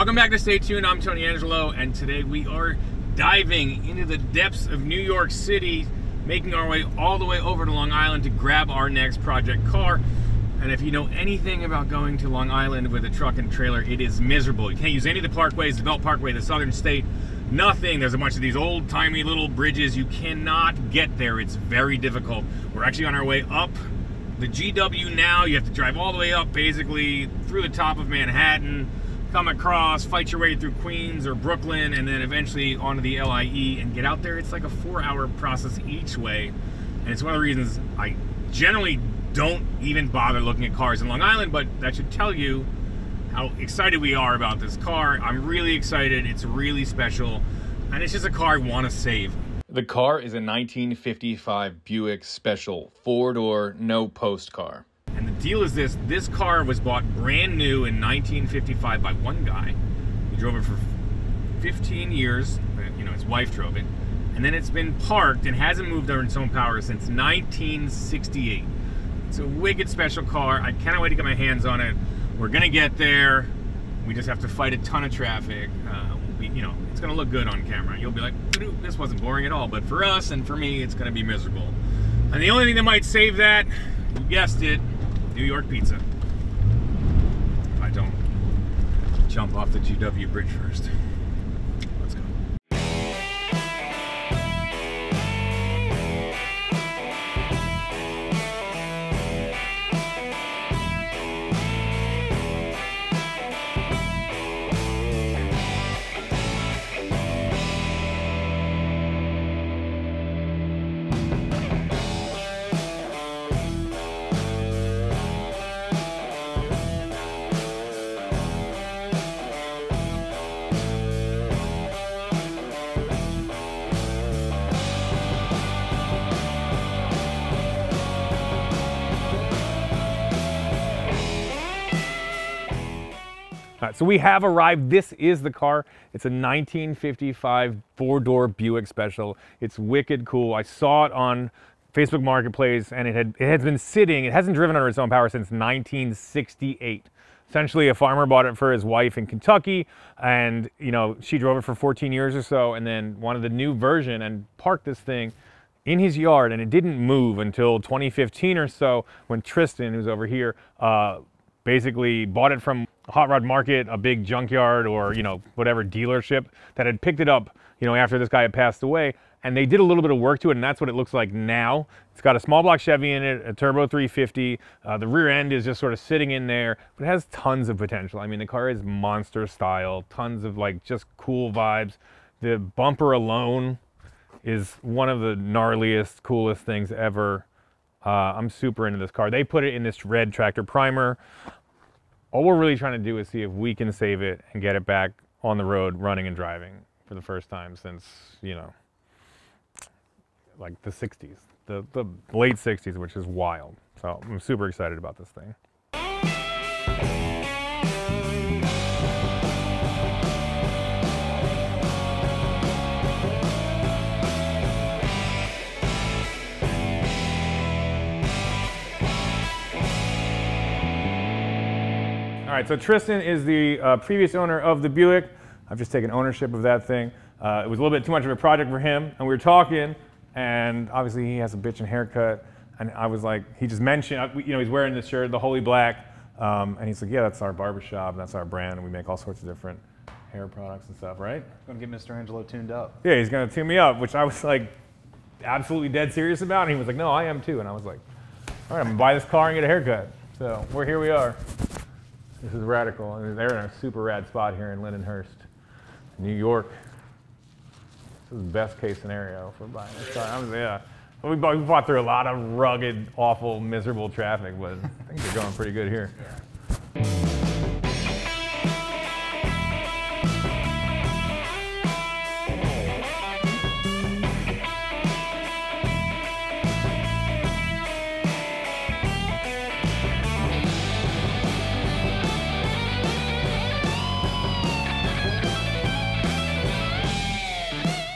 Welcome back to Stay Tuned. I'm Tony Angelo, and today we are diving into the depths of New York City, making our way all the way over to Long Island to grab our next project car. And if you know anything about going to Long Island with a truck and trailer, it is miserable. You can't use any of the parkways, the Belt Parkway, the Southern State, nothing. There's a bunch of these old-timey little bridges. You cannot get there. It's very difficult. We're actually on our way up the GW now. You have to drive all the way up, basically, through the top of Manhattan, come across, fight your way through Queens or Brooklyn, and then eventually onto the LIE and get out there. It's like a 4-hour process each way. And it's one of the reasons I generally don't even bother looking at cars in Long Island, but that should tell you how excited we are about this car. I'm really excited. It's really special, and it's just a car I want to save. The car is a 1955 Buick Special, 4-door, no post car. And the deal is this car was bought brand new in 1955 by one guy. He drove it for 15 years, you know, his wife drove it. And then it's been parked and hasn't moved under its own power since 1968. It's a wicked special car. I cannot wait to get my hands on it. We're gonna get there. We just have to fight a ton of traffic. You know, it's gonna look good on camera. You'll be like, this wasn't boring at all. But for us and for me, it's gonna be miserable. And the only thing that might save that, you guessed it, New York pizza. If I don't jump off the GW bridge first. Let's go. All right, so we have arrived. This is the car. It's a 1955 4-door Buick Special. It's wicked cool. I saw it on Facebook Marketplace, and it has been sitting. It hasn't driven under its own power since 1968. Essentially, a farmer bought it for his wife in Kentucky, and you know, she drove it for 14 years or so, and then wanted the new version and parked this thing in his yard, and it didn't move until 2015 or so, when Tristan, who's over here, basically bought it from a hot rod market, a big junkyard, or you know, whatever dealership that had picked it up, you know, after this guy had passed away, and they did a little bit of work to it, and that's what it looks like now. It's got a small block Chevy in it, a turbo 350. The rear end is just sort of sitting in there, but it has tons of potential. I mean, the car is monster style, tons of like just cool vibes. The bumper alone is one of the gnarliest, coolest things ever. I'm super into this car. They put it in this red tractor primer. All we're really trying to do is see if we can save it and get it back on the road running and driving for the first time since, you know, like the 60s, the late 60s, which is wild. So I'm super excited about this thing. All right, so Tristan is the previous owner of the Buick. I've just taken ownership of that thing. It was a little bit too much of a project for him, and we were talking, and obviously he has a bitchin' haircut, and I was like, he just mentioned, you know, he's wearing this shirt, the Holy Black, and he's like, yeah, that's our barbershop, that's our brand, and we make all sorts of different hair products and stuff, right? Gonna get Mr. Angelo tuned up. Yeah, he's gonna tune me up, which I was like, absolutely dead serious about, and he was like, no, I am too, and I was like, all right, I'm gonna buy this car and get a haircut. So, here we are. This is radical. I mean, they're in a super rad spot here in Lindenhurst, New York. This is the best case scenario for buying this car. Yeah. We fought through a lot of rugged, awful, miserable traffic, but I think they're going pretty good here. Yeah.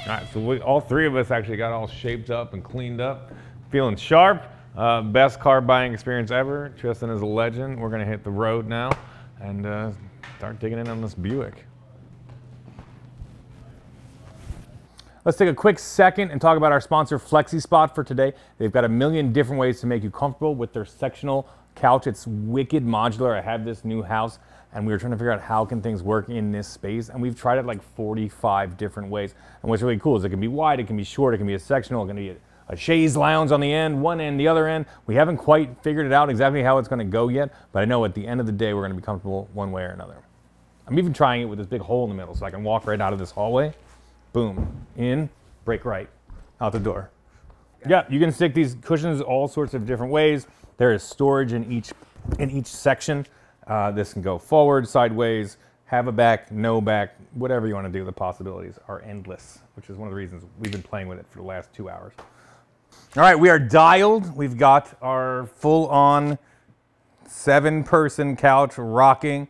All right, so all three of us actually got all shaped up and cleaned up, feeling sharp. Best car buying experience ever. Tristan is a legend. We're gonna hit the road now and start digging in on this Buick. Let's take a quick second and talk about our sponsor, FlexiSpot, for today. They've got a million different ways to make you comfortable with their sectional couch. It's wicked modular. I have this new house, and we were trying to figure out how can things work in this space, and we've tried it like 45 different ways. And what's really cool is it can be wide, it can be short, it can be a sectional, it can be a chaise lounge on the end, one end, the other end. We haven't quite figured it out exactly how it's going to go yet, but I know at the end of the day we're going to be comfortable one way or another. I'm even trying it with this big hole in the middle so I can walk right out of this hallway. Boom, in, break right, out the door. Yeah, you can stick these cushions all sorts of different ways. There is storage in each section. This can go forward, sideways, have a back, no back, whatever you want to do. The possibilities are endless, which is one of the reasons we've been playing with it for the last 2 hours. All right, we are dialed. We've got our full-on 7-person couch rocking.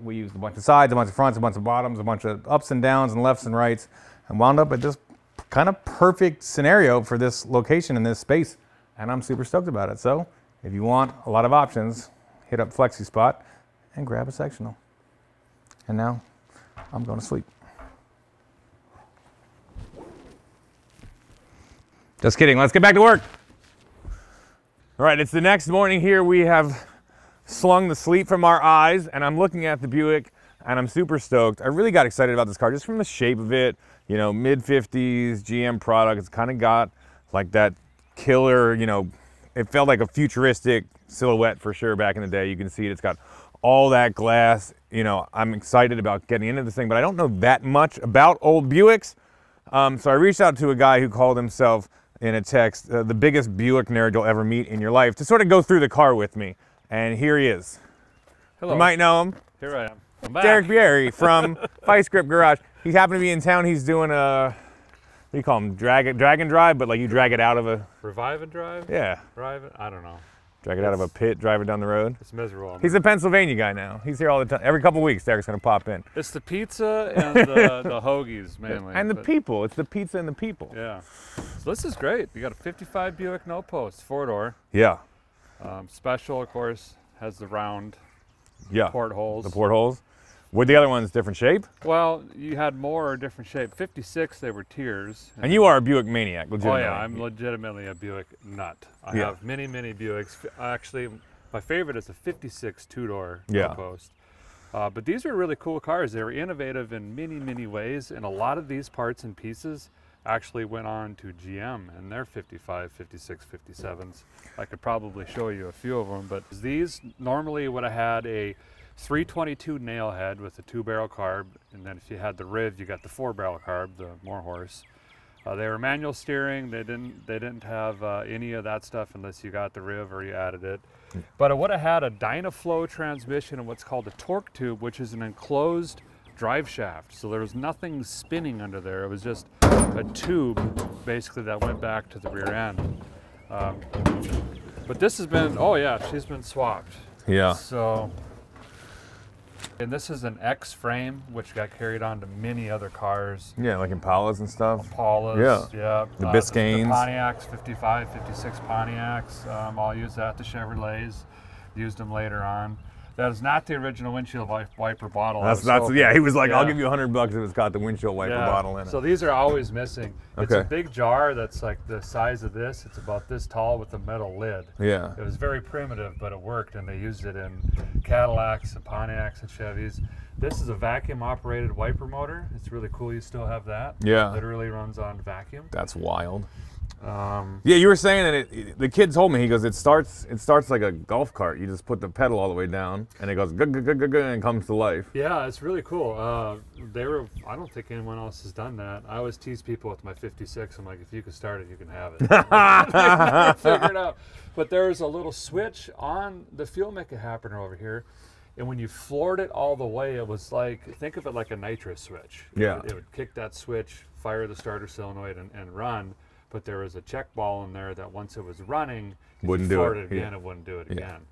We used a bunch of sides, a bunch of fronts, a bunch of bottoms, a bunch of ups and downs and lefts and rights, and wound up at this kind of perfect scenario for this location in this space. And I'm super stoked about it. So if you want a lot of options, hit up FlexiSpot and grab a sectional. And now I'm going to sleep. Just kidding. Let's get back to work. All right, it's the next morning here. We have slung the sleep from our eyes, and I'm looking at the Buick, and I'm super stoked. I really got excited about this car just from the shape of it. You know, mid-50s GM product. It's kind of got like that killer, you know, it felt like a futuristic silhouette for sure back in the day. You can see it. It's got all that glass. You know, I'm excited about getting into this thing, but I don't know that much about old Buicks. So I reached out to a guy who called himself in a text the biggest Buick nerd you'll ever meet in your life to sort of go through the car with me. And here he is. Hello. You might know him. Here I am. I'm back. Derek Bierry from Vice Grip Garage. He happened to be in town. He's doing a, what do you call them? Drag and drive, but like you drag it out of a... Revive and drive? Yeah. Drive it? I don't know. Drag it out of a pit, drive it down the road. It's miserable. He's a Pennsylvania guy now. He's here all the time. Every couple of weeks, Derek's going to pop in. It's the pizza and the hoagies mainly. And the people. It's the pizza and the people. Yeah. So this is great. You got a 55 Buick no post, 4-door. Yeah. Special, of course, has the round Yeah. portholes. The portholes. Were the other ones different shape? Well, you had more different shape. 56, they were tiers. And you are a Buick maniac, Oh legitimately. yeah, I'm legitimately a Buick nut. I have many Buicks. Actually, my favorite is a 56 2-door no post. But these are really cool cars. They were innovative in many ways, and a lot of these parts and pieces actually went on to GM and their 55, 56, 57s. I could probably show you a few of them, but these normally would have had a 322 nail head with a 2-barrel carb, and then if you had the Riv, you got the 4-barrel carb, the more horse. They were manual steering. They didn't have any of that stuff unless you got the Riv or you added it. But it would have had a Dynaflow transmission and what's called a torque tube, which is an enclosed drive shaft. So there was nothing spinning under there. It was just a tube, basically, that went back to the rear end. But this has been, oh yeah, she's been swapped. Yeah. So. And this is an X frame, which got carried on to many other cars. Yeah, like Impalas and stuff. Impalas, yeah. The Biscaynes. The Pontiacs, 55, 56 Pontiacs. I'll use that. The Chevrolets, used them later on. That is not the original windshield wiper bottle. Yeah, he was like, I'll give you $100 if it's got the windshield wiper bottle in it. So these are always missing. It's Okay. a big jar that's like the size of this. It's about this tall with a metal lid. Yeah. It was very primitive, but it worked, and they used it in Cadillacs and Pontiacs and Chevys. This is a vacuum-operated wiper motor. It's really cool you still have that. Yeah. It literally runs on vacuum. That's wild. Yeah, you were saying that the kid told me, he goes, it starts like a golf cart. You just put the pedal all the way down, and it goes and comes to life. Yeah, it's really cool. I don't think anyone else has done that. I always tease people with my 56. I'm like, if you can start it, you can have it. Figure it out. But there's a little switch on the fuel mecha happener over here. And when you floored it all the way, it was like, think of it like a nitrous switch. Yeah. It would kick that switch, fire the starter solenoid, and run. But there was a check ball in there that once it was running, Wouldn't if you do floored it. it again, it wouldn't do it again.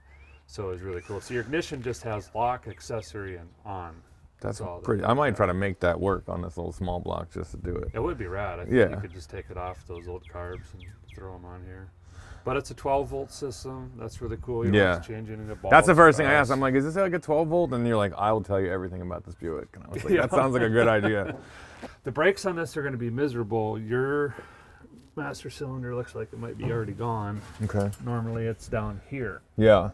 So it was really cool. So your ignition just has lock, accessory, and on. That's pretty. I might try to make that work on this little small block just to do it. It would be rad. I think you could just take it off those old carbs and throw them on here. But it's a 12-volt system. That's really cool. You don't have to change any of the bulbs. That's the first thing I asked. I'm like, is this like a 12-volt? And you're like, I will tell you everything about this Buick. And I was like, that sounds like a good idea. The brakes on this are going to be miserable. Your master cylinder looks like it might be already gone. Okay. Normally it's down here. Yeah.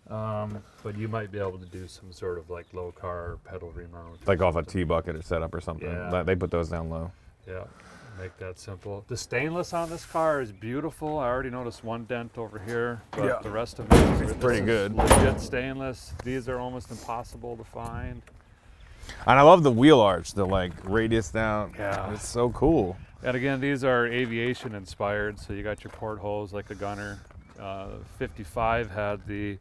But you might be able to do some sort of like low car pedal remount. Like off a T-bucket or setup or something. Yeah. They put those down low. Yeah. Make that simple. The stainless on this car is beautiful. I already noticed one dent over here, but the rest of it is pretty good. Legit stainless. These are almost impossible to find. And I love the wheel arch, the like radius down. Yeah. It's so cool. And again, these are aviation inspired, so you got your portholes like a gunner. 55 had the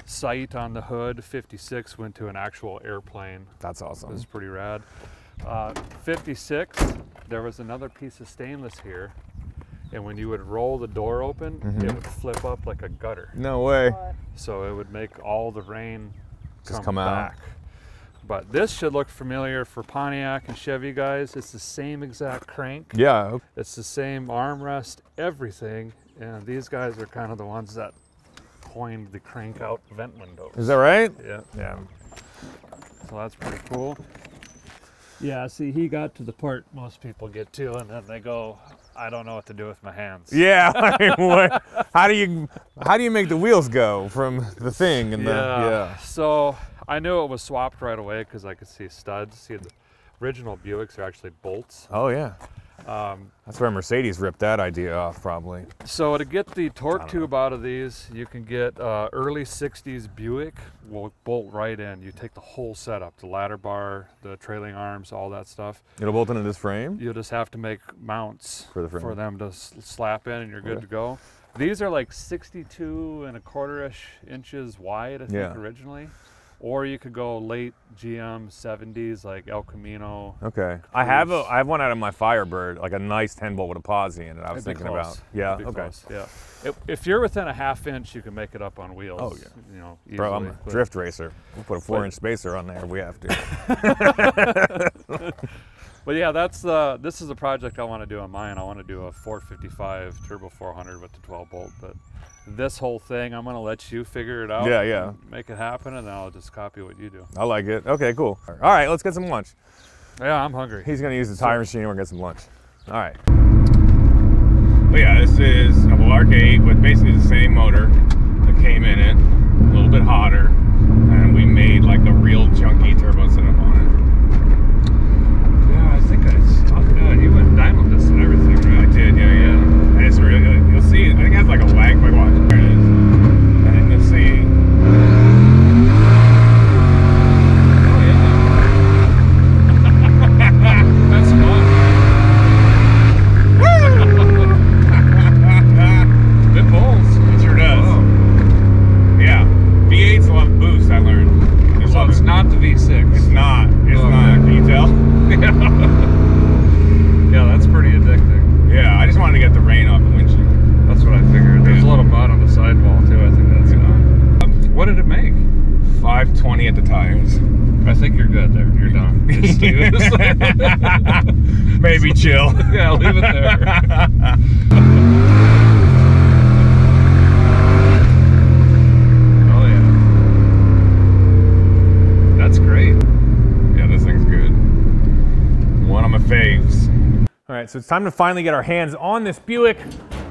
sight on the hood. 56 went to an actual airplane. That's awesome. It was pretty rad. 56, there was another piece of stainless here, and when you would roll the door open, it would flip up like a gutter. No way. So it would make all the rain come back. out. But this should look familiar for Pontiac and Chevy guys. It's the same exact crank. Yeah. It's the same armrest, everything. And these guys are kind of the ones that coined the crank out vent windows. Is that right? Yeah. Yeah. So that's pretty cool. Yeah, see, he got to the part most people get to, and then they go, I don't know what to do with my hands. Yeah. I mean, what, how do you make the wheels go from the thing and the So I knew it was swapped right away because I could see studs. See, the original Buicks are actually bolts. Oh yeah. That's where Mercedes ripped that idea off, probably. So to get the torque tube out of these, you can get early 60s Buick will bolt right in. You take the whole setup, the ladder bar, the trailing arms, all that stuff. It'll bolt into this frame? You'll just have to make mounts for them to slap in and you're good to go. These are like 62 and a quarter-ish inches wide, I think, originally. Or you could go late GM 70s, like El Camino. Okay. I have one out of my Firebird, like a nice 10-volt with a posi in it. I was thinking about. Yeah. Okay. Close. Yeah. If you're within a half inch, you can make it up on wheels. Oh yeah. You know, easily. Bro, I'm a drift racer. We'll put a 4-inch spacer on there if we have to. But yeah, this is a project I want to do on mine. I want to do a 455 turbo 400 with the 12-volt, but this whole thing, I'm going to let you figure it out. Yeah. Make it happen, and then I'll just copy what you do. I like it. Okay, cool. All right, let's get some lunch. Yeah, I'm hungry. He's going to use the tire machine and we're going to get some lunch. All right. Well, yeah, this is a Buick 8 with basically the same motor that came in it, a little bit hotter, and we made like a real junky turbo setup on it. Yeah, I think you went diamond this and everything, right? I did, yeah. And it's really good. You'll see, I think it has like a wag, like watch, there it is. And then you'll see. Oh yeah. That's fun. It pulls. It sure does. Whoa. Yeah. V8s will have boost, I learned. So it's not the V6. It's not. It's not. Can you tell? Yeah, that's pretty addicting. Yeah, I just wanted to get the rain off the windshield. That's what I figured. There's a little mud on the sidewall too. I think that's what did it make? 520 at the tires. I think you're good there. You're done. Maybe chill. Yeah, leave it there. Oh yeah. That's great. Yeah, this thing's good. One of my faves. All right, so it's time to finally get our hands on this Buick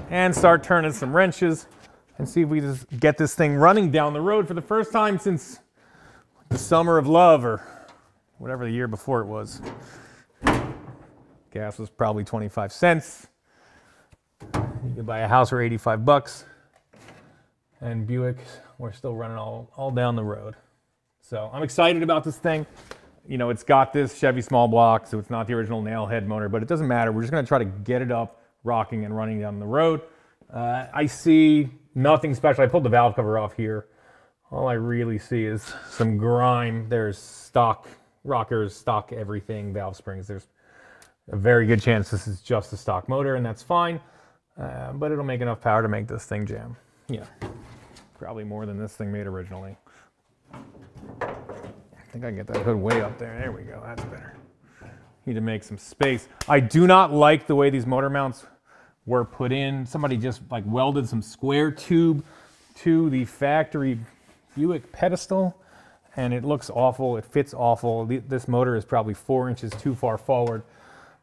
and start turning some wrenches and see if we just get this thing running down the road for the first time since the summer of love or whatever the year before it was. Gas was probably 25 cents. You could buy a house for 85 bucks. And Buick, we're still running all down the road. So I'm excited about this thing. You know, it's got this Chevy small block, so it's not the original nail head motor, but it doesn't matter. We're just gonna try to get it up, rocking and running down the road. I see nothing special. I pulled the valve cover off here. All I really see is some grime. There's stock rockers, stock everything, valve springs. There's a very good chance this is just a stock motor, and that's fine. But it'll make enough power to make this thing jam. Yeah, probably more than this thing made originally. I think I can get that hood way up there. There we go, that's better. Need to make some space. I do not like the way these motor mounts were put in. Somebody just like welded some square tube to the factory Buick pedestal, and it looks awful. It fits awful. This motor is probably 4 inches too far forward.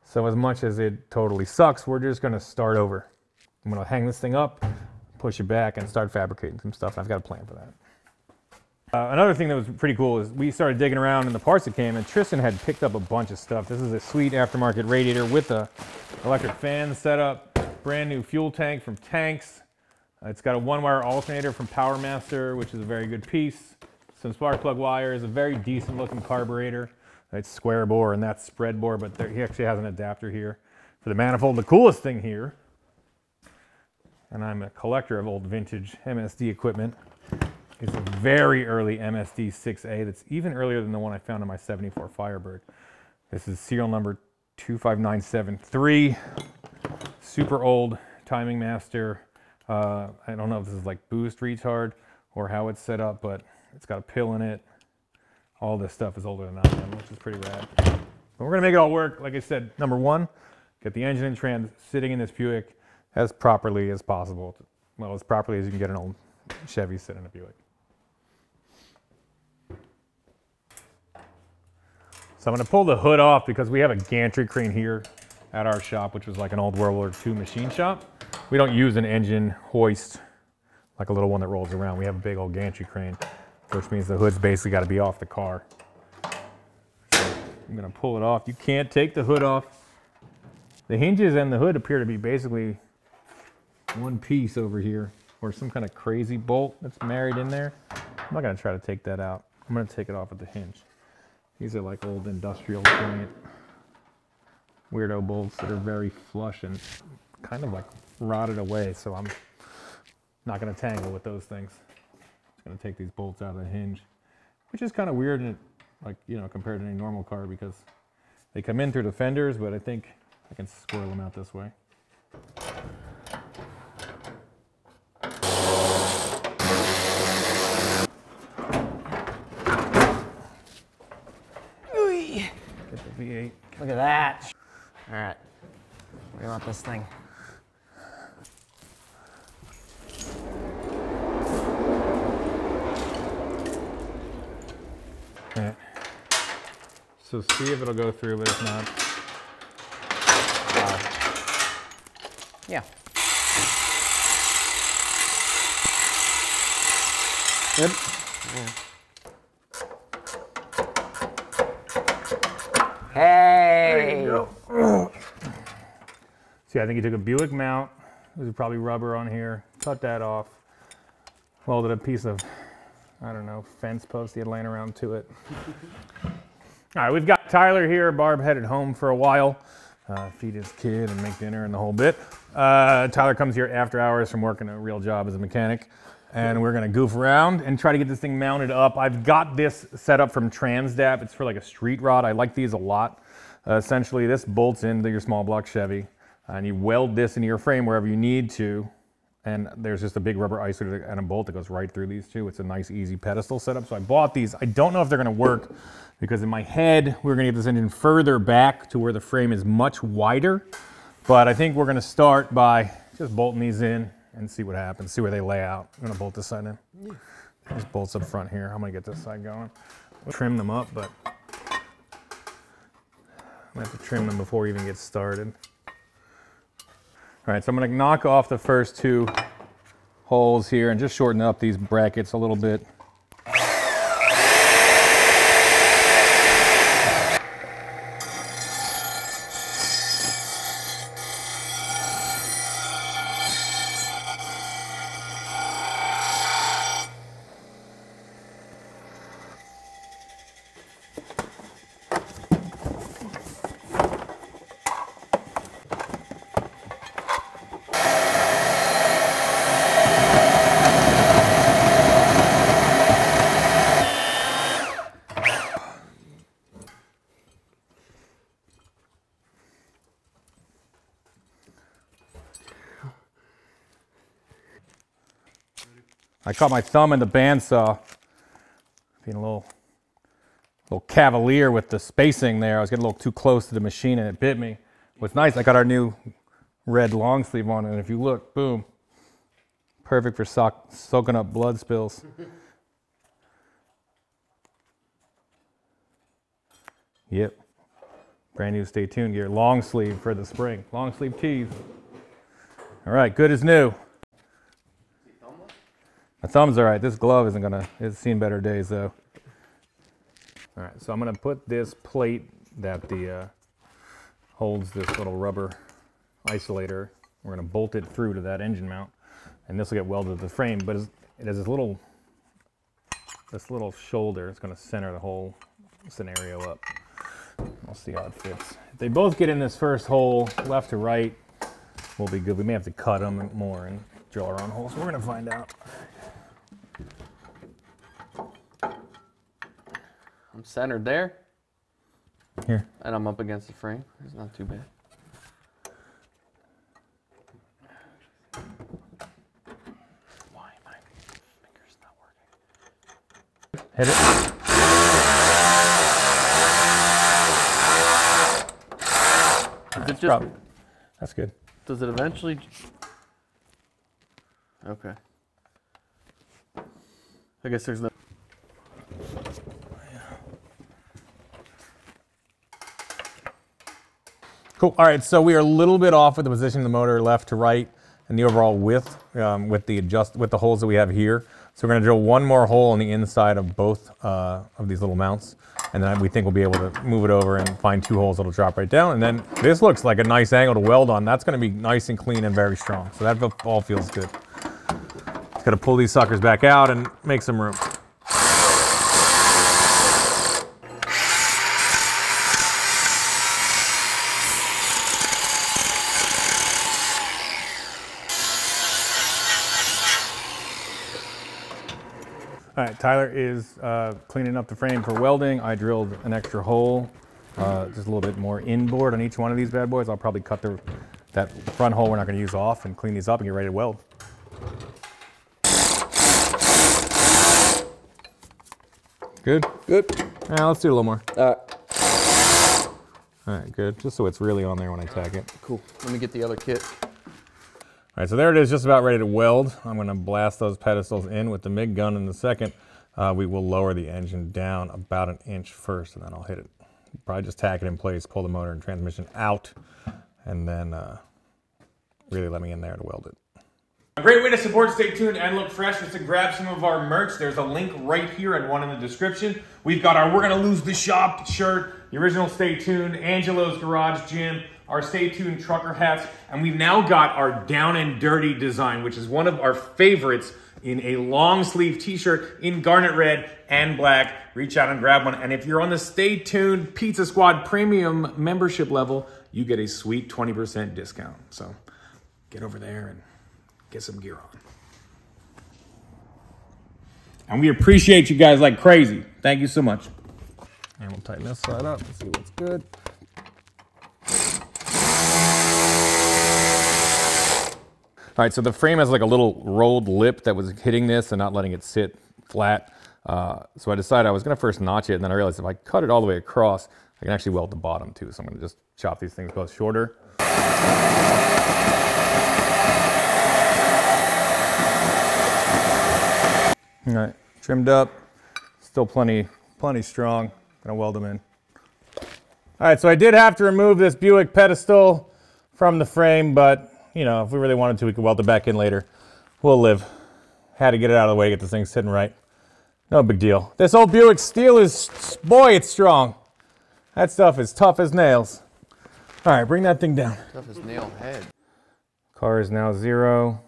So as much as it totally sucks, we're just gonna start over. I'm gonna hang this thing up, push it back, and start fabricating some stuff. I've got a plan for that. Another thing that was pretty cool is we started digging around in the parts that came, and Tristan had picked up a bunch of stuff. This is a sweet aftermarket radiator with a electric fan setup, brand new fuel tank from Tanks. It's got a 1-wire alternator from Power Master, which is a very good piece. Some spark plug wires, a very decent looking carburetor. It's square bore and that's spread bore, but he actually has an adapter here for the manifold. The coolest thing here, and I'm a collector of old vintage MSD equipment, is a very early MSD 6A that's even earlier than the one I found in my 74 Firebird. This is serial number 25973, super old timing master. I don't know if this is like boost retard or how it's set up, but it's got a pill in it. All this stuff is older than I am, which is pretty rad. But we're gonna make it all work. Like I said, number one, get the engine and trans sitting in this Buick as properly as possible. Well, as properly as you can get an old Chevy sit in a Buick. So I'm gonna pull the hood off because we have a gantry crane here at our shop, which was like an old World War II machine shop. We don't use an engine hoist, like a little one that rolls around. We have a big old gantry crane, which means the hood's basically got to be off the car. So I'm going to pull it off. You can't take the hood off. The hinges and the hood appear to be basically one piece over here, or some kind of crazy bolt that's married in there. I'm not going to try to take that out. I'm going to take it off at the hinge. These are like old industrial giant weirdo bolts that are very flush and kind of like rotted away, so I'm not going to tangle with those things. Going to take these bolts out of the hinge, which is kind of weird, and like, you know, compared to any normal car, because they come in through the fenders, but I think I can squirrel them out this way. Get the V8. Look at that. All right, where do you want this thing? Okay. So see if it'll go through, but if not. Yeah. Yep. Hey! There you go. See, I think you took a Buick mount. There's probably rubber on here. Cut that off. Welded a piece of, I don't know, fence post he had laying around to it. All right, we've got Tyler here. Barb headed home for a while. Feed his kid and make dinner and the whole bit. Tyler comes here after hours from working a real job as a mechanic. And we're gonna goof around and try to get this thing mounted up. I've got this set up from Transdap. It's for like a street rod. I like these a lot. Essentially, this bolts into your small block Chevy, and you weld this into your frame wherever you need to. And there's just a big rubber isolator and a bolt that goes right through these two. It's a nice, easy pedestal setup. So I bought these. I don't know if they're gonna work, because in my head, we're gonna get this engine further back to where the frame is much wider. But I think we're gonna start by just bolting these in and see what happens, see where they lay out. I'm gonna bolt this side in. There's bolts up front here. I'm gonna get this side going. We'll trim them up, but I'm gonna have to trim them before we even get started. All right, so I'm gonna knock off the first two holes here and just shorten up these brackets a little bit. I caught my thumb in the bandsaw, being a little cavalier with the spacing there. I was getting a little too close to the machine and it bit me. What's nice, I got our new red long sleeve on it. And if you look, boom, perfect for soaking up blood spills. Yep. Brand new Stay Tuned gear. Long sleeve for the spring. Long sleeve tees. All right, good as new. My thumb's all right. This glove isn't gonna, it's seen better days though. All right, so I'm gonna put this plate that holds this little rubber isolator. We're gonna bolt it through to that engine mount, and this will get welded to the frame, but it has this little shoulder. It's gonna center the whole scenario up. We'll see how it fits. If they both get in this first hole, left to right, we'll be good. We may have to cut them more and drill our own holes. We're gonna find out. I'm centered there. Here. And I'm up against the frame. It's not too bad. Why my finger's not working? Hit it. Is it just, that's good. does it eventually? Okay. I guess there's no. Cool. All right, so we are a little bit off with the position of the motor, left to right, and the overall width with the holes that we have here. So we're going to drill one more hole on the inside of both of these little mounts, and then we think we'll be able to move it over and find 2 holes that'll drop right down. And then this looks like a nice angle to weld on. That's going to be nice and clean and very strong. So that all feels good. Just got to pull these suckers back out and make some room. All right, Tyler is cleaning up the frame for welding. I drilled an extra hole, just a little bit more inboard on each one of these bad boys. I'll probably cut that front hole we're not gonna use off and clean these up and get ready to weld. Good? Good. Now let's do a little more. All right, good. Just so it's really on there when I tack it. Cool. Let me get the other kit. All right, so there it is, just about ready to weld. I'm gonna blast those pedestals in with the MIG gun in a second. We will lower the engine down about 1 inch first, and then I'll hit it. Probably just tack it in place, pull the motor and transmission out, and then really let me in there to weld it. A great way to support Stay Tuned and look fresh is to grab some of our merch. There's a link right here and one in the description. We've got our We're Gonna Lose the Shop shirt, the original Stay Tuned, Angelo's Garage Gym, our Stay Tuned trucker hats, and we've now got our Down and Dirty design, which is one of our favorites, in a long sleeve t-shirt in garnet red and black. Reach out and grab one. And if you're on the Stay Tuned Pizza Squad premium membership level, you get a sweet 20% discount. So get over there and get some gear on. And we appreciate you guys like crazy. Thank you so much. And we'll tighten this side up and see what's good. All right, so the frame has like a little rolled lip that was hitting this and not letting it sit flat. So I decided I was gonna first notch it, and then I realized if I cut it all the way across, I can actually weld the bottom too. So I'm gonna just chop these things both shorter. All right, trimmed up, still plenty strong. Gonna weld them in. All right, so I did have to remove this Buick pedestal from the frame, but you know, if we really wanted to, we could weld it back in later. We'll live. Had to get it out of the way, get this thing sitting right. No big deal. This old Buick steel is, boy, it's strong. That stuff is tough as nails. All right, bring that thing down. Tough as nail head. Car is now 0.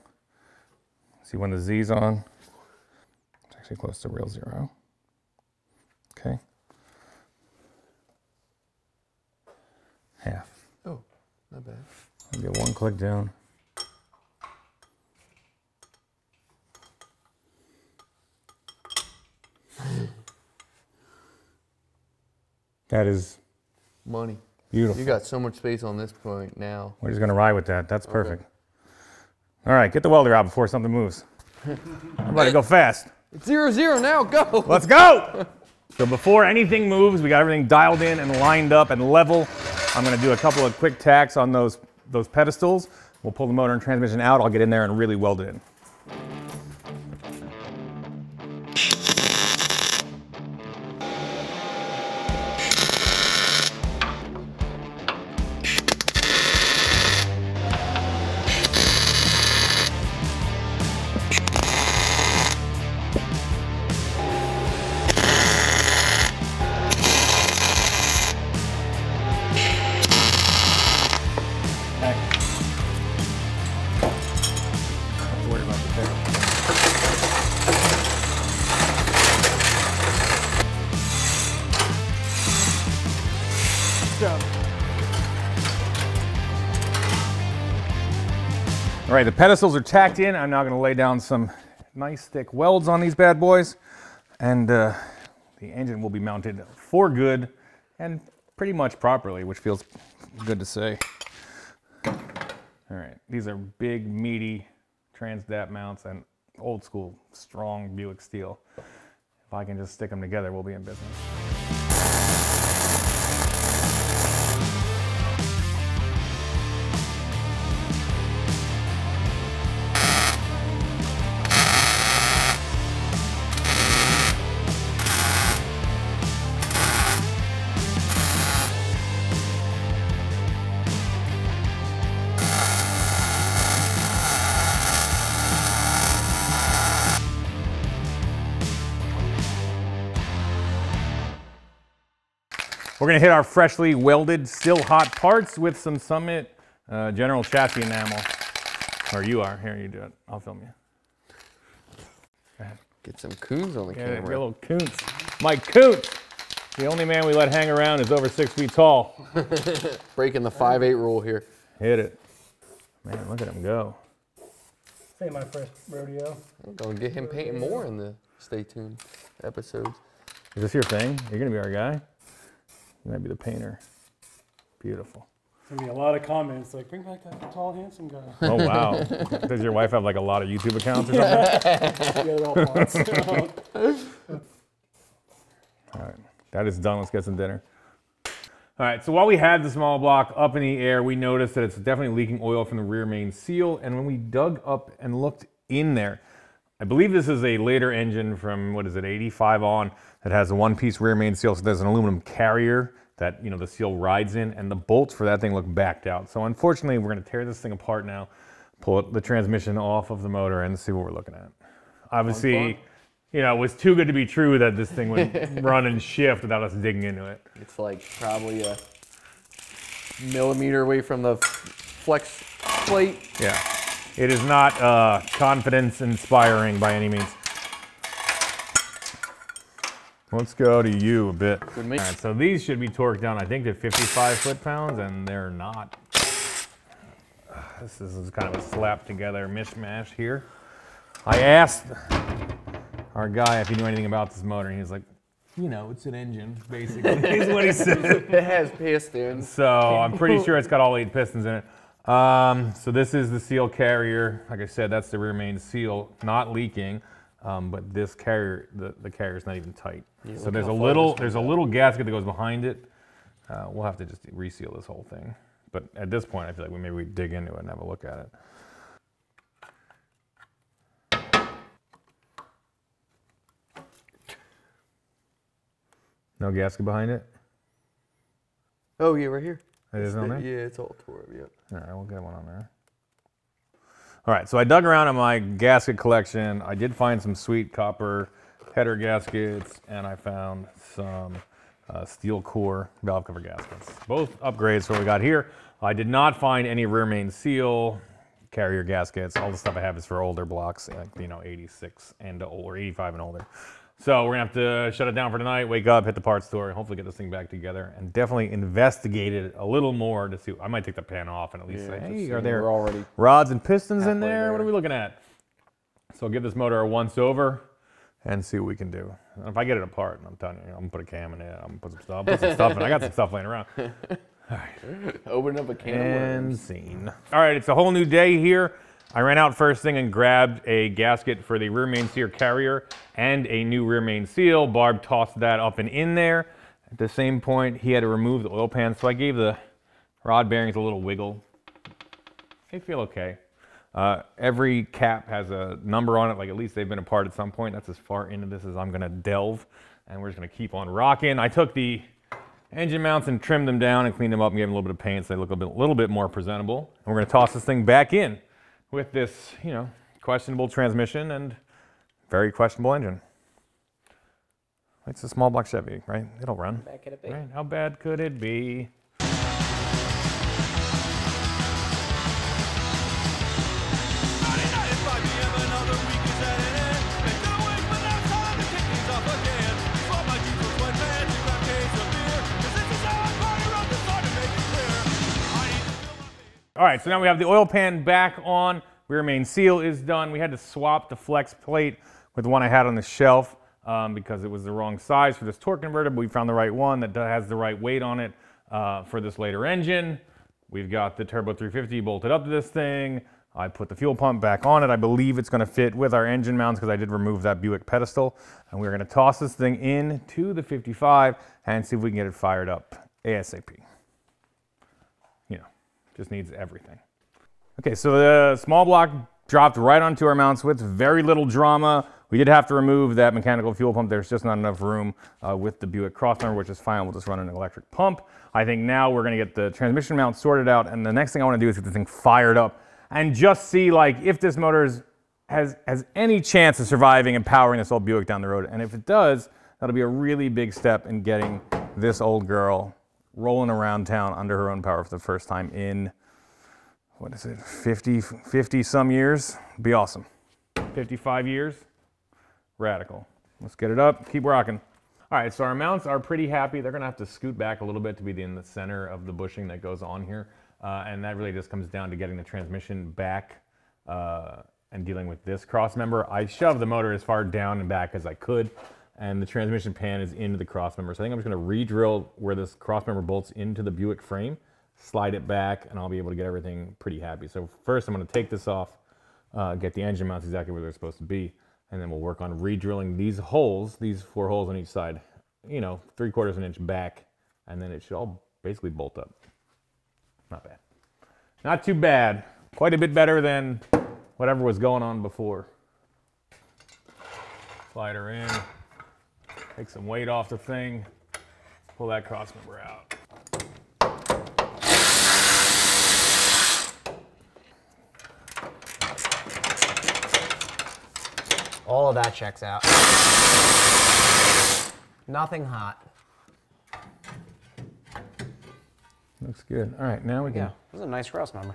See when the Z's on. It's actually close to real 0. Okay. Half. Oh, not bad. I'll get 1 click down. That is money. Beautiful. You got so much space on this point now. We're just gonna ride with that. That's perfect. All right, get the welder out before something moves. I'm about to go fast. It's 0-0 now, go! Let's go! So before anything moves, we got everything dialed in and lined up and level. I'm gonna do a couple of quick tacks on those pedestals. We'll pull the motor and transmission out. I'll get in there and really weld it in. All right, the pedestals are tacked in. I'm now going to lay down some nice thick welds on these bad boys, and the engine will be mounted for good and pretty much properly, which feels good to say. All right, these are big, meaty trans-dap mounts and old school, strong Buick steel. If I can just stick them together, we'll be in business. We're gonna hit our freshly welded, still hot parts with some Summit General Chassis enamel. Or you are, here you do it, I'll film you. Go ahead. Get some coons on the camera. Get a little coons. Mike Coons! The only man we let hang around is over 6 feet tall. Breaking the 5/8 rule here. Hit it. Man, look at him go. This ain't my first rodeo. We're gonna get him painting more in the Stay Tuned episodes. Is this your thing? You're gonna be our guy? You might be the painter. Beautiful. There's gonna be a lot of comments like, bring back that tall, handsome guy. Oh, wow. Does your wife have like a lot of YouTube accounts or something? Yeah, they're all bots. All right, that is done. Let's get some dinner. All right, so while we had the small block up in the air, we noticed that it's definitely leaking oil from the rear main seal. And when we dug up and looked in there, I believe this is a later engine from, what is it, 85 on, that has a one-piece rear main seal. So there's an aluminum carrier that, you know, the seal rides in, and the bolts for that thing look backed out. So unfortunately, we're gonna tear this thing apart now, pull the transmission off of the motor, and see what we're looking at. Obviously, you know, it was too good to be true that this thing would run and shift without us digging into it. It's like probably a millimeter away from the flex plate. Yeah. It is not confidence inspiring by any means. Let's go to you a bit. All right, so these should be torqued down, I think, to 55 foot-pounds, and they're not. This is kind of a slap together mishmash here. I asked our guy if he knew anything about this motor, and he's like, you know, it's an engine, basically, is what he said. It has pistons. So I'm pretty sure it's got all 8 pistons in it. So this is the seal carrier. Like I said, that's the rear main seal, not leaking, but this carrier, the carrier's not even tight. Yeah, so there's a little gasket that goes behind it. We'll have to just reseal this whole thing. But at this point, I feel like maybe we dig into it and have a look at it. No gasket behind it? Oh yeah, right here. It is on there? Yeah, it's all tore up, yep. All right, we'll get one on there. All right, so I dug around in my gasket collection. I did find some sweet copper header gaskets, and I found some steel core valve cover gaskets. Both upgrades for what we got here. I did not find any rear main seal, carrier gaskets. All the stuff I have is for older blocks, like, you know, 86 and older, 85 and older. So we're gonna have to shut it down for tonight, wake up, hit the parts store, and hopefully get this thing back together, and definitely investigate it a little more to see. I might take the pan off and at least say, hey, are there rods and pistons in there? What are we looking at? So I'll give this motor a once over and see what we can do. And if I get it apart, I'm telling you, I'm gonna put a cam in it, I'm gonna put some stuff in. I got some stuff laying around. All right. Open up a can of worms. And scene. All right, it's a whole new day here. I ran out first thing and grabbed a gasket for the rear main seal carrier and a new rear main seal. Barb tossed that up and in there. At the same point, he had to remove the oil pan, so I gave the rod bearings a little wiggle. feel okay. Every cap has a number on it, like at least they've been apart at some point. That's as far into this as I'm gonna delve, and we're just gonna keep on rocking. I took the engine mounts and trimmed them down and cleaned them up and gave them a little bit of paint so they look a little bit more presentable. And we're gonna toss this thing back in with this, you know, questionable transmission and very questionable engine. It's a small block Chevy, right? It'll run. How bad could it be? Right? How bad could it be? All right, so now we have the oil pan back on. Rear main seal is done. We had to swap the flex plate with the one I had on the shelf because it was the wrong size for this torque converter, but we found the right one that has the right weight on it for this later engine. We've got the Turbo 350 bolted up to this thing. I put the fuel pump back on it. I believe it's gonna fit with our engine mounts because I did remove that Buick pedestal. And we're gonna toss this thing into the 55 and see if we can get it fired up ASAP. You know, just needs everything. Okay, so the small block dropped right onto our mounts with very little drama. We did have to remove that mechanical fuel pump. There's just not enough room with the Buick crossmember, which is fine. We'll just run an electric pump. I think now we're gonna get the transmission mount sorted out, and the next thing I wanna do is get this thing fired up and just see like if this motor has any chance of surviving and powering this old Buick down the road. And if it does, that'll be a really big step in getting this old girl rolling around town under her own power for the first time in, what is it, 50 some years? Be awesome. 55 years, radical. Let's get it up, keep rocking. All right, so our mounts are pretty happy. They're gonna have to scoot back a little bit to be in the center of the bushing that goes on here. And that really just comes down to getting the transmission back and dealing with this cross member. I shoved the motor as far down and back as I could, and the transmission pan is into the cross member. So I think I'm just gonna re-drill where this cross member bolts into the Buick frame, slide it back, and I'll be able to get everything pretty happy. So first I'm gonna take this off, get the engine mounts exactly where they're supposed to be, and then we'll work on re-drilling these holes, these 4 holes on each side, you know, 3/4 inch back, and then it should all basically bolt up. Not bad. Not too bad. Quite a bit better than whatever was going on before. Slide her in, take some weight off the thing, pull that cross member out. All of that checks out. Nothing hot. Looks good. All right, now we can. Yeah, this is a nice cross member.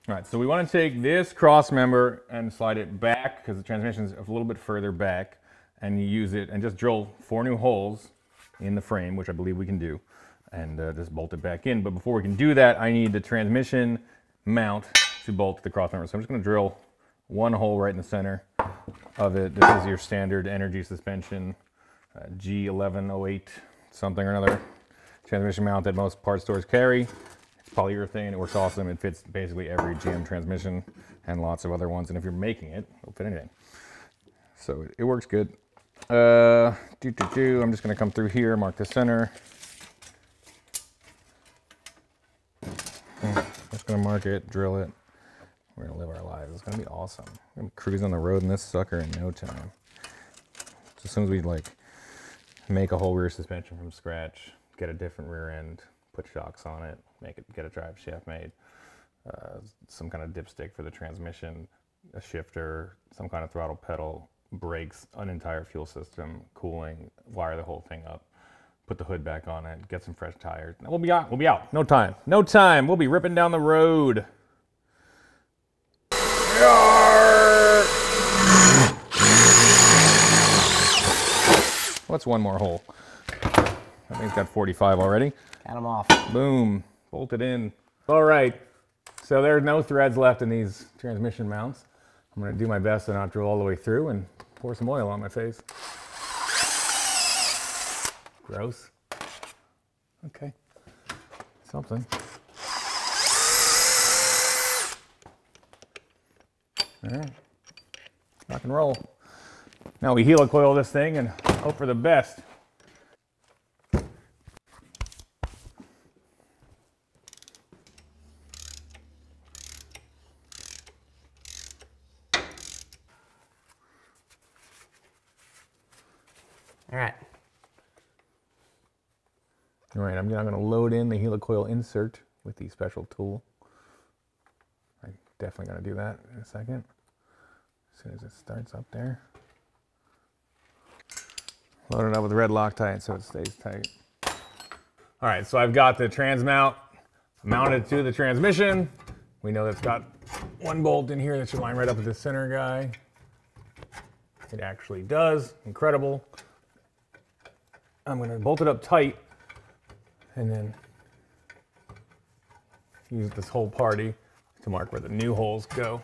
All right, so we want to take this cross member and slide it back because the transmission is a little bit further back, and you use it and just drill 4 new holes in the frame, which I believe we can do, and just bolt it back in. But before we can do that, I need the transmission mount to bolt to the cross member. So I'm just going to drill 1 hole right in the center of it. This is your standard energy suspension G1108 something or another transmission mount that most parts stores carry. It's polyurethane, it works awesome. It fits basically every GM transmission and lots of other ones. And if you're making it, it'll fit anything. So it works good. I'm just gonna come through here, mark the center. Just gonna mark it, drill it. We're gonna live our lives. It's gonna be awesome. We're gonna cruise on the road in this sucker in no time. As soon as we like make a whole rear suspension from scratch, get a different rear end, put shocks on it, get a drive shaft made, some kind of dipstick for the transmission, a shifter, some kind of throttle pedal, brakes, an entire fuel system, cooling, wire the whole thing up, put the hood back on it, get some fresh tires. We'll be out. We'll be out. No time. No time. We'll be ripping down the road. What's 1 more hole? I think it's got 45 already. Count them off. Boom, bolted in. All right, so there's no threads left in these transmission mounts. I'm gonna do my best to not drill all the way through and pour some oil on my face. Gross. Okay, something. All right, rock and roll. Now we helicoil this thing and hope for the best. All right. All right, I'm going to load in the helicoil insert with the special tool. I'm definitely going to do that in a second. As soon as it starts up there. Load it up with red Loctite so it stays tight. All right, so I've got the trans mount mounted to the transmission. We know that's got one bolt in here that should line right up with the center guy. It actually does, incredible. I'm gonna bolt it up tight and then use this whole party to mark where the new holes go.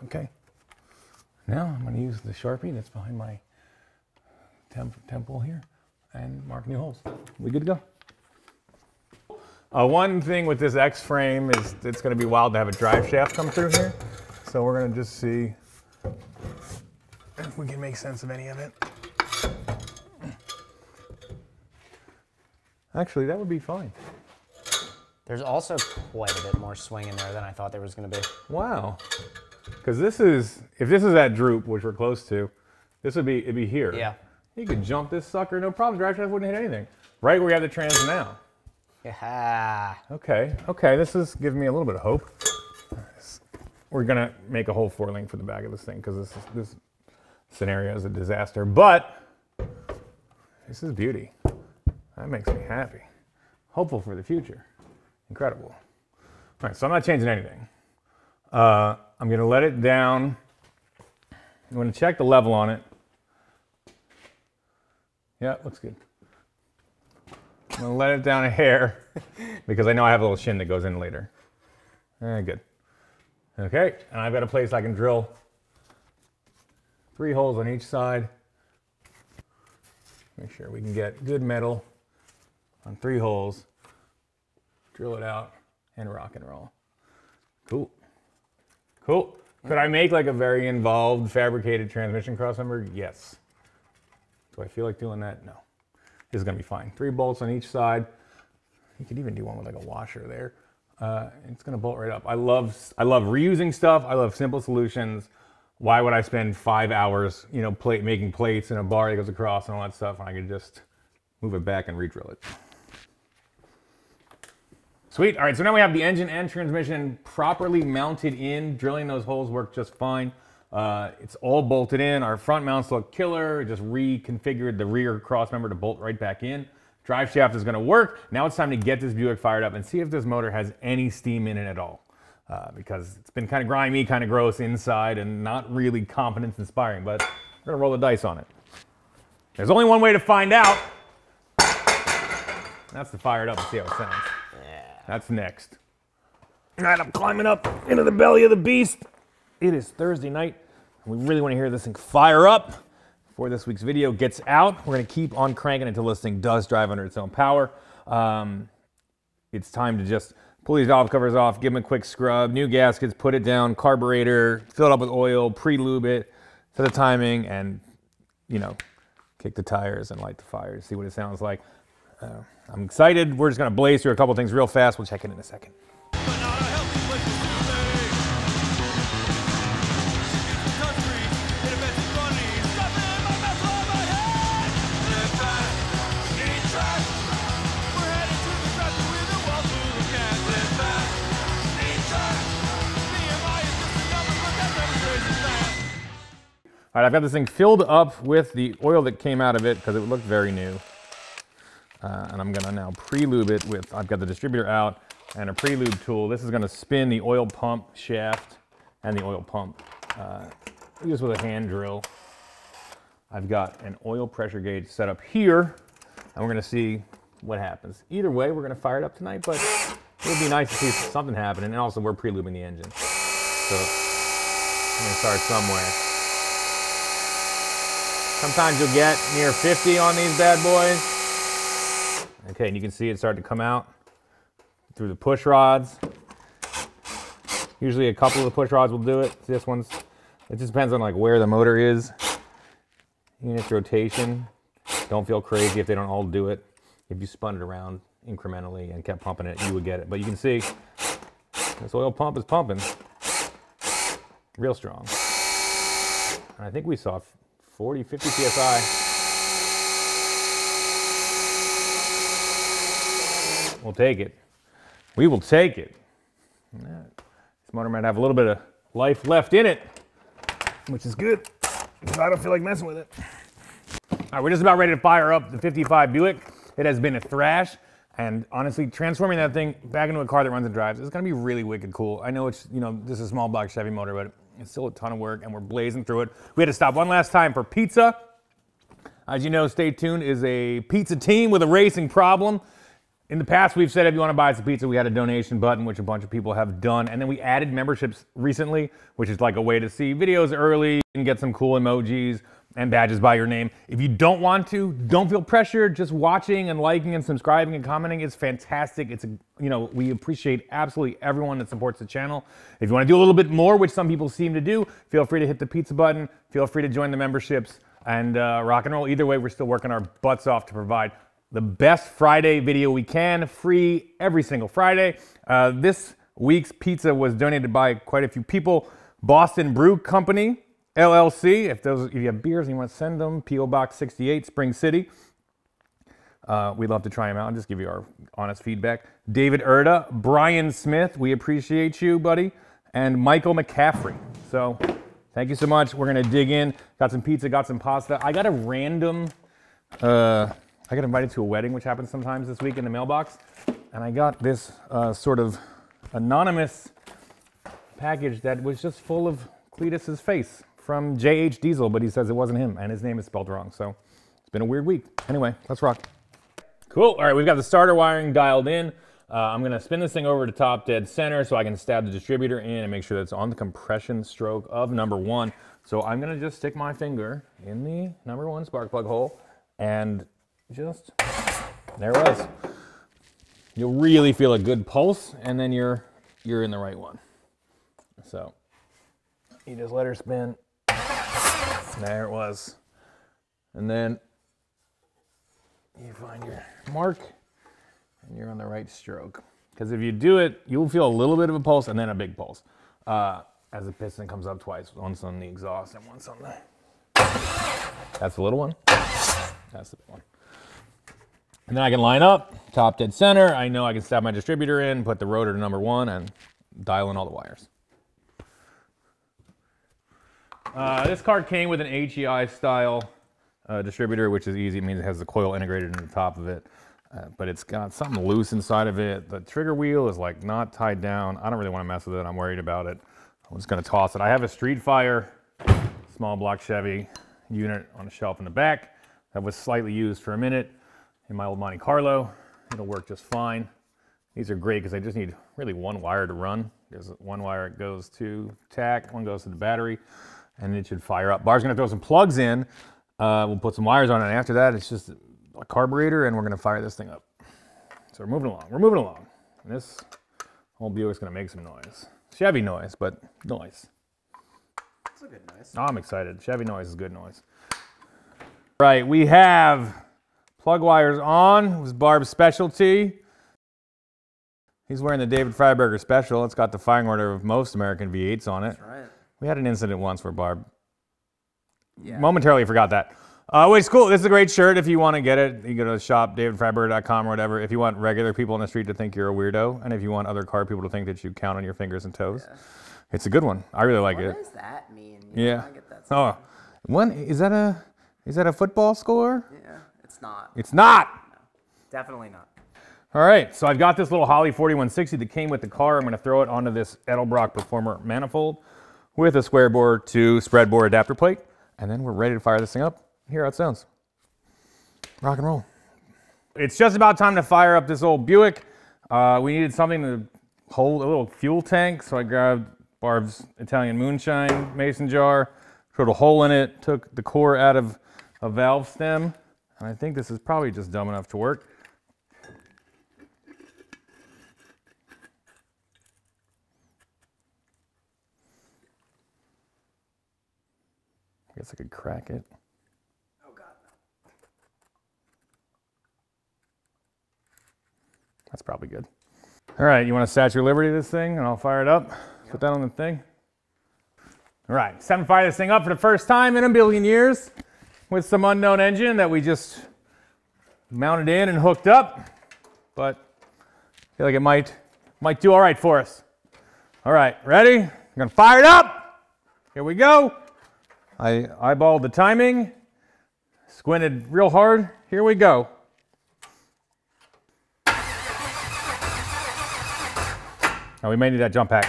Okay, now I'm going to use the Sharpie that's behind my temple here and mark new holes. We good to go? One thing with this X frame is it's going to be wild to have a drive shaft come through here. So we're going to just see if we can make sense of any of it. Actually, that would be fine. There's also quite a bit more swing in there than I thought there was going to be. Wow. Because this is, if this is at droop, which we're close to, it'd be here. Yeah. You could jump this sucker, no problem. Drive shaft wouldn't hit anything. Right where we have the trans now. Yeah. Okay, this is giving me a little bit of hope. We're gonna make a whole 4-link for the back of this thing because this scenario is a disaster, but this is beauty. That makes me happy. Hopeful for the future. Incredible. All right, so I'm not changing anything. I'm gonna let it down. I'm gonna check the level on it. Yeah, looks good. I'm gonna let it down a hair because I know I have a little shim that goes in later. Good. Okay, and I've got a place I can drill 3 holes on each side. Make sure we can get good metal on 3 holes. Drill it out and rock and roll. Cool. Cool. Could I make like a very involved fabricated transmission crossmember? Yes. Do I feel like doing that? No. This is gonna be fine. 3 bolts on each side. You could even do one with like a washer there. It's gonna bolt right up. I love reusing stuff. I love simple solutions. Why would I spend 5 hours, you know, making plates and a bar that goes across and all that stuff when I could just move it back and re-drill it? Sweet. All right, so now we have the engine and transmission properly mounted in. Drilling those holes worked just fine. It's all bolted in. Our front mounts look killer. Just reconfigured the rear cross member to bolt right back in. Drive shaft is going to work. Now it's time to get this Buick fired up and see if this motor has any steam in it at all. Because it's been kind of grimy, kind of gross inside and not really confidence inspiring, but we're going to roll the dice on it. There's only one way to find out. That's to fire it up and see how it sounds. That's next. All right, I'm climbing up into the belly of the beast. It is Thursday night, and we really want to hear this thing fire up before this week's video gets out. We're going to keep on cranking until this thing does drive under its own power. It's time to just pull these valve covers off, give them a quick scrub, new gaskets, put it down, carburetor, fill it up with oil, pre-lube it, set the timing, and, you know, kick the tires and light the fire to see what it sounds like. I'm excited. We're just going to blaze through a couple things real fast. We'll check in a second. All right, I've got this thing filled up with the oil that came out of it because it looked very new. And I'm gonna now pre-lube it with, I've got the distributor out and a pre-lube tool. This is gonna spin the oil pump shaft and the oil pump just with a hand drill. I've got an oil pressure gauge set up here and we're gonna see what happens. Either way, we're gonna fire it up tonight, but it would be nice to see something happening. And also we're pre-lubing the engine. So I'm gonna start somewhere. Sometimes you'll get near 50 on these bad boys. Okay, and you can see it start to come out through the push rods. Usually a couple of the push rods will do it. This one's, it just depends on like where the motor is. Unit rotation. Don't feel crazy if they don't all do it. If you spun it around incrementally and kept pumping it, you would get it. But you can see this oil pump is pumping. real strong. And I think we saw 40, 50 PSI. We'll take it. We will take it. This motor might have a little bit of life left in it, which is good, because I don't feel like messing with it. All right, we're just about ready to fire up the 55 Buick. It has been a thrash, and honestly, transforming that thing back into a car that runs and drives is gonna be really wicked cool. I know it's, you know, this is a small block Chevy motor, but it's still a ton of work, and we're blazing through it. We had to stop one last time for pizza. As you know, Stay Tuned is a pizza team with a racing problem. In the past, we've said if you want to buy us a pizza, we had a donation button, which a bunch of people have done. And then we added memberships recently, which is like a way to see videos early and get some cool emojis and badges by your name. If you don't want to, don't feel pressured. Just watching and liking and subscribing and commenting is fantastic. It's, you know, we appreciate absolutely everyone that supports the channel. If you want to do a little bit more, which some people seem to do, feel free to hit the pizza button. Feel free to join the memberships and rock and roll. Either way, we're still working our butts off to provide the best Friday video we can, free every single Friday. This week's pizza was donated by quite a few people. Boston Brew Company, LLC. If you have beers and you want to send them, P.O. Box 68, Spring City. We'd love to try them out and just give you our honest feedback. David Erda, Brian Smith, we appreciate you, buddy. And Michael McCaffrey. So thank you so much. We're gonna dig in. Got some pizza, got some pasta. I got a random, I got invited to a wedding, which happens sometimes this week in the mailbox, and I got this sort of anonymous package that was just full of Cletus's face from J.H. Diesel, but he says it wasn't him, and his name is spelled wrong, so it's been a weird week. Anyway, let's rock. Cool, all right, we've got the starter wiring dialed in. I'm gonna spin this thing over to top dead center so I can stab the distributor in and make sure that it's on the compression stroke of number 1. So I'm gonna just stick my finger in the number 1 spark plug hole and just, there it was. You'll really feel a good pulse, and then you're in the right one. So you just let her spin. There it was. And then you find your mark, and you're on the right stroke. Because if you do it, you'll feel a little bit of a pulse and then a big pulse. As the piston comes up twice, once on the exhaust and once on the... That's the little one. That's the big one. And then I can line up, top dead center. I know I can stab my distributor in, put the rotor to number 1, and dial in all the wires. This car came with an HEI style distributor, which is easy. It means it has the coil integrated in the top of it, but it's got something loose inside of it. The trigger wheel is like not tied down. I don't really want to mess with it. I'm worried about it. I'm just going to toss it. I have a Street Fire small block Chevy unit on a shelf in the back that was slightly used for a minute in my old Monte Carlo. It'll work just fine. These are great because I just need really one wire to run. There's one wire that goes to tach, one goes to the battery, and it should fire up. Bar's gonna throw some plugs in. We'll put some wires on it, and after that, it's just a carburetor, and we're gonna fire this thing up. So we're moving along, And this whole Buick's gonna make some noise. Chevy noise, but noise. It's a good noise. Oh, I'm excited. Chevy noise is good noise. Right, we have plug wires on. It was Barb's specialty. He's wearing the David Freiberger Special. It's got the firing order of most American V8s on it. That's right. We had an incident once where Barb momentarily forgot that. Wait, it's cool. This is a great shirt if you want to get it. You go to the shop, davidfreiberger.com or whatever. If you want regular people on the street to think you're a weirdo, and if you want other car people to think that you count on your fingers and toes, it's a good one. I really like it. What does that mean? Yeah. I get that Oh, one is that a football score? Yeah, it's not. It's not. No, definitely not. All right, so I've got this little Holley 4160 that came with the car. I'm going to throw it onto this Edelbrock Performer manifold with a square bore to spread bore adapter plate, and then we're ready to fire this thing up. Hear how it sounds. Rock and roll. It's just about time to fire up this old Buick. We needed something to hold a little fuel tank, so I grabbed Barb's Italian Moonshine mason jar, put a hole in it, took the core out of a valve stem, and I think this is probably just dumb enough to work. I guess I could crack it. Oh God, no. That's probably good. All right, you want to Statue of Liberty this thing, and I'll fire it up. Yep. Put that on the thing. All right, it's time to fire this thing up for the first time in a billion years with some unknown engine that we just mounted in and hooked up, but I feel like it might do all right for us. All right, ready? I'm gonna fire it up. Here we go. I eyeballed the timing, squinted real hard. Here we go. Oh, we may need that jump pack.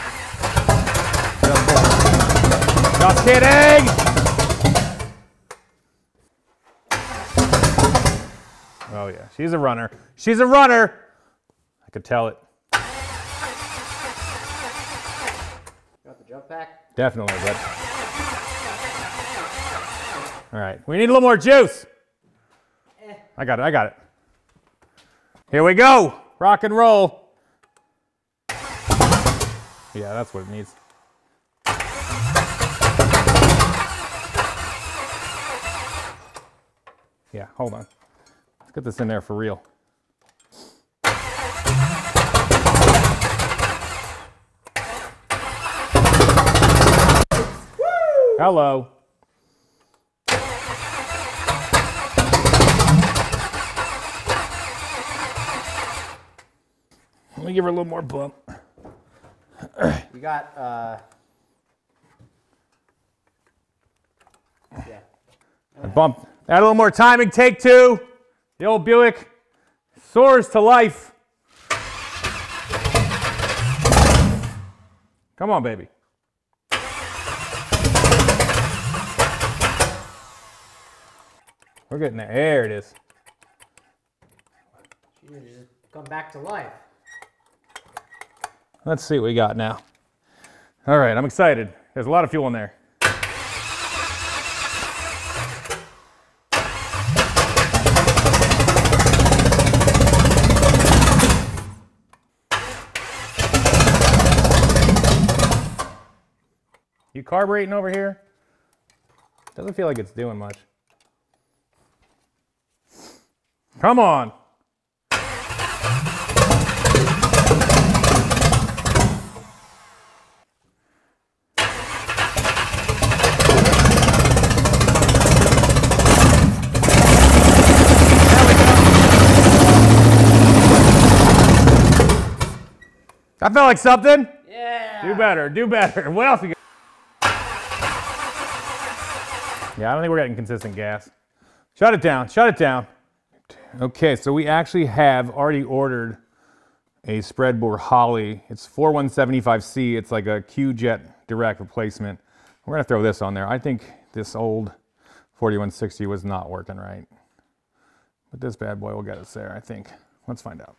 Just kidding! Oh yeah, she's a runner. She's a runner! I could tell it. Got the jump pack? Definitely, but... All right, we need a little more juice. I got it. Here we go, rock and roll. Yeah, that's what it needs. Yeah, hold on. Let's get this in there for real. Hello. Let me give her a little more bump. You got, yeah. Bump. Add a little more timing. Take two. The old Buick soars to life. Come on, baby. We're getting there. There it is. You just come back to life. Let's see what we got now. All right, I'm excited. There's a lot of fuel in there. You carbureting over here? Doesn't feel like it's doing much. Come on. That felt like something. Yeah. Do better, do better. What else you got? Yeah, I don't think we're getting consistent gas. Shut it down, shut it down. Okay, so we actually have already ordered a spread bore Holley. It's 4175C. It's like a Q-Jet direct replacement. We're gonna throw this on there. I think this old 4160 was not working right. But this bad boy will get us there, I think. Let's find out.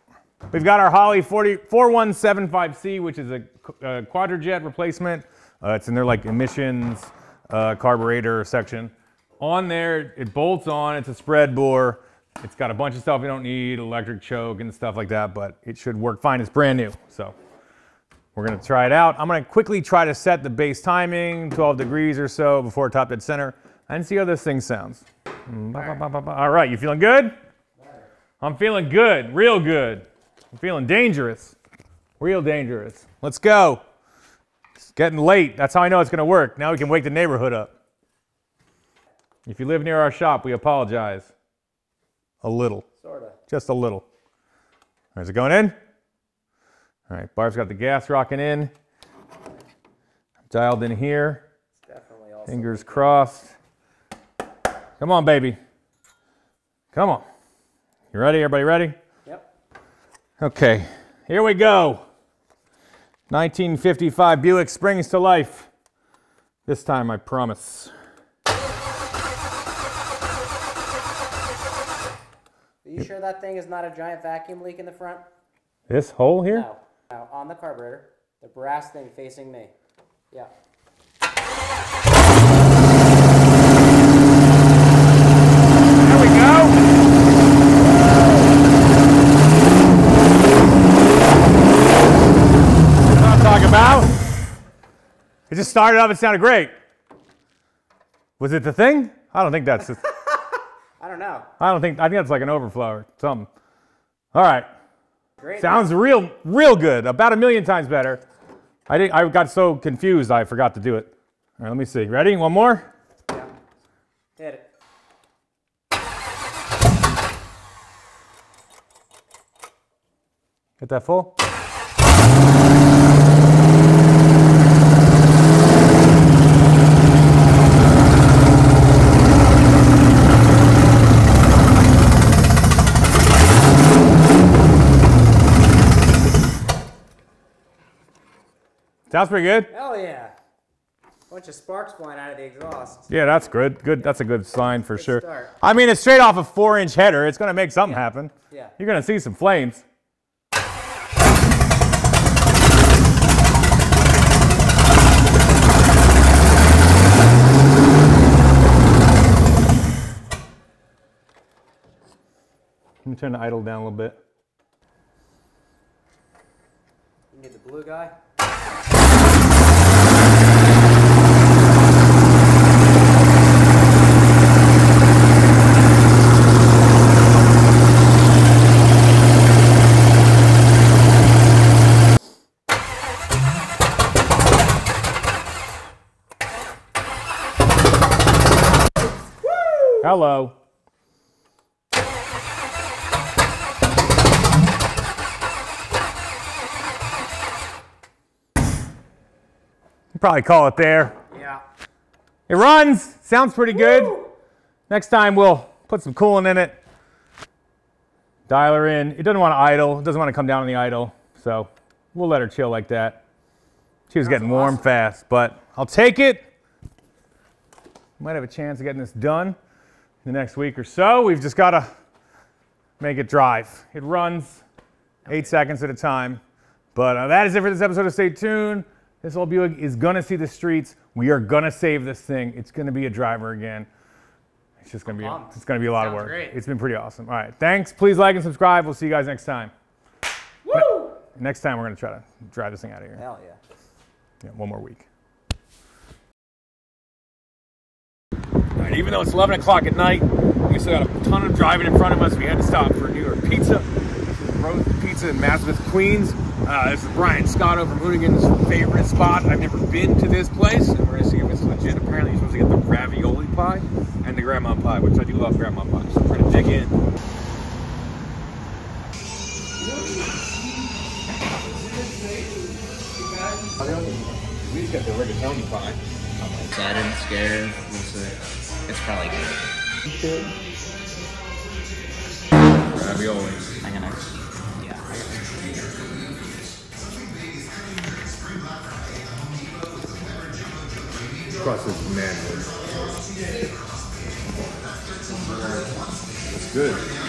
We've got our Holley 4175C, which is a quadrijet replacement. It's in their like emissions carburetor section. On there, it bolts on, it's a spread bore. It's got a bunch of stuff we don't need, electric choke and stuff like that, but it should work fine. It's brand new, so we're gonna try it out. I'm gonna quickly try to set the base timing, 12 degrees or so before top dead center, and see how this thing sounds. All right, you feeling good? I'm feeling good, real good. I'm feeling dangerous, real dangerous. Let's go. It's getting late. That's how I know it's gonna work. Now we can wake the neighborhood up. If you live near our shop, we apologize. A little. Sorta. Just a little. Is it going in? All right, Barb's got the gas rocking in. Dialed in here. It's definitely also Fingers crossed. Come on, baby. Come on. You ready? Everybody ready? Yep. Okay, here we go. 1955 Buick springs to life. This time, I promise. Are you sure that thing is not a giant vacuum leak in the front? This hole here? No. No, on the carburetor. The brass thing facing me. Yeah. There we go. That's what I'm talking about. It just started up, it sounded great. Was it the thing? I don't think that's it. I don't know. I think that's like an overflow or something. All right. Great. Sounds real good. About 1,000,000 times better. I got so confused I forgot to do it. All right, let me see. Ready? One more? Yeah. Hit it. Get that full? Sounds pretty good. Hell yeah. Bunch of sparks flying out of the exhaust. Yeah, that's good. Good. That's a good sign for Good sure. start. I mean, it's straight off a 4-inch header. It's going to make something happen. Yeah. You're going to see some flames. Let me turn the idle down a little bit. You need the blue guy? Hello. Probably call it there. Yeah. It runs. Sounds pretty good. Next time we'll put some coolant in it. Dial her in. It doesn't want to idle. It doesn't want to come down on the idle. So we'll let her chill like that. She was getting warm fast, but I'll take it. Might have a chance of getting this done in the next week or so. We've just got to make it drive. It runs 8 seconds at a time. But that is it for this episode of Stay Tuned. This old Buick is going to see the streets. We are going to save this thing. It's going to be a driver again. It's just going to be, it's going to be a lot of work. Great. It's been pretty awesome. All right. Thanks. Please like and subscribe. We'll see you guys next time. Woo! Next time, we're going to try to drive this thing out of here. Hell yeah. Yeah, one more week. All right, even though it's 11 o'clock at night, we still got a ton of driving in front of us. We had to stop for New York Pizza. This is Rose Pizza in Massabeth, Queens. This is Brian Scotto from Hoonigan's favorite spot. I've never been to this place, and we're going to see if it's legit. Apparently, you're supposed to get the ravioli pie and the grandma pie, which I do love grandma pie, so we're going to dig in. We just got the rigatoni pie. I'm excited, scared, we'll see. It's probably good. Ravioli. I'm gonna, yeah. Crust is mad good. It's good.